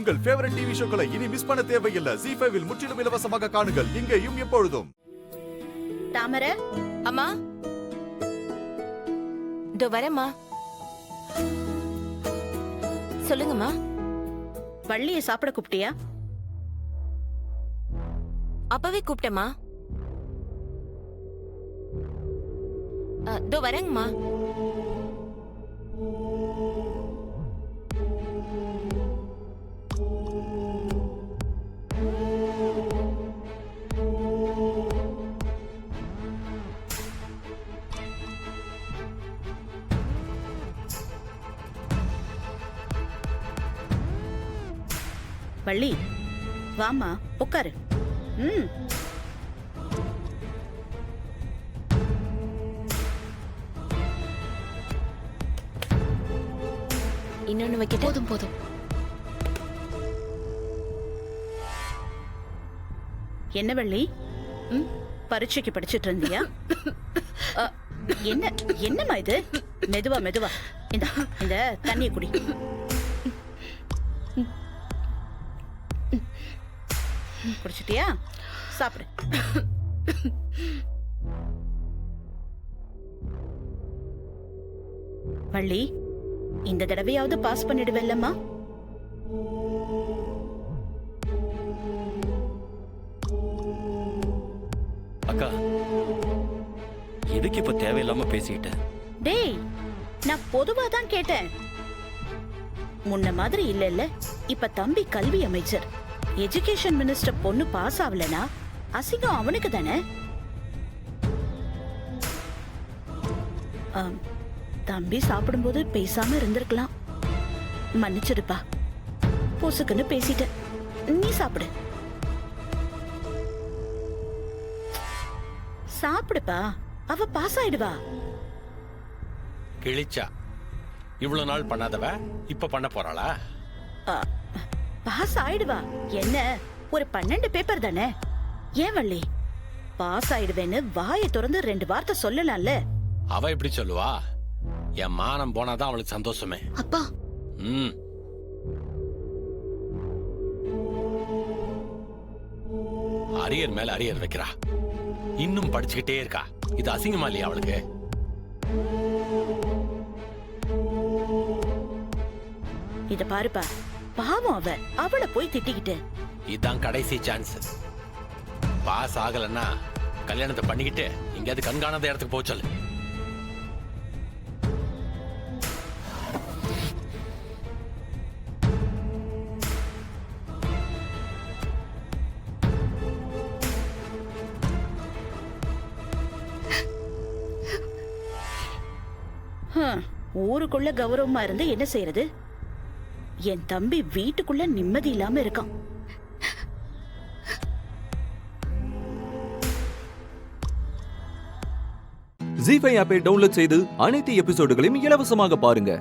உங்கள் favourite TV ஷோக்களை இனி miss பண்ண தேவையில்லை. ZEE5 இல் முற்றிலும் இலவசமாக காணுங்கள். இங்கேயும் எப்பொழுதும். தாமரை அம்மா, இதோ வரேம்மா. சொல்லுங்கம்மா. வள்ளிய சாப்பிட கூப்பிட்டியா? அப்பவே கூப்பிட்டேம்மா. இதோ வரேங்கம்மா. வள்ளி வாமா, உட்காரு. இன்னொன்னு வைக்க. போதும் போதும். என்ன வள்ளி, பரீட்சைக்கு படிச்சிட்டு இருந்தியா? என்ன என்னம்மா இது? மெதுவா மெதுவா. இந்த தண்ணிய குடி. குடிச்சிட்டியா? சாப்பிடு. வள்ளி, இந்த தடவையாவது பாஸ் பண்ணிடுவல்லம்மா? அக்கா, எதுக்கு இப்ப தேவையில்லாம பேசிக்கிட்ட? டேய், நான் பொதுவா தான் கேட்டேன். முன்ன மாதிரி இல்ல. இப்ப தம்பி கல்வி அமைச்சர், எஜுகேஷன் மினிஸ்டர் பொண்ணு பாஸ் ஆகலனா அசிங்கம் அவனுக்கு தானே. தம்பி சாப்பிடும்போது பேசாம இருந்திருக்கலாம். மன்னிச்சிருப்பா, பொசுக்குன்னு பேசிட்டேன். நீ சாப்பிடு. சாப்பிடுப்பா, அவ பாஸ் ஆயிடுவா. கிழிச்சா இவ்வளவு நாள் பண்ணாதவ இப்ப பண்ண போறாளா? பாஸ் ஆயிடுவா. என்ன, ஒரு 12 பேப்பர் தானே. ஏன் வள்ளி, பாஸ் ஆயிடுவேன்னு வாயை திறந்து 2 வார்த்தை சொல்லலாம்ல. அவ எப்படி சொல்லுவா? என் மானம் போனாதான் அவளுக்கு சந்தோஷமே. அப்பா. அரியர் மேல அரியர் வைக்கிறா, இன்னும் படிச்சுக்கிட்டே இருக்கா. இது அசிங்கமா இல்லையா அவளுக்கு? இத பாருப்பா, பாவம் அவளை போய் திட்டிக்கிட்டு. இதுதான் கடைசி சான்ஸ். பாஸ் ஆகலன்னா கல்யாணத்தை பண்ணிக்கிட்டு எங்கேயாவது கண்காணாத இடத்துக்கு போக சொல்லு. ஊருக்குள்ள கௌரவமா இருந்து என்ன செய்யறது? என் தம்பி வீட்டுக்குள்ள நிம்மதி இல்லாம இருக்கான். ZEE5 ஆப்பை டவுன்லோட் செய்து அனைத்து எபிசோடுகளையும் இலவசமாக பாருங்க.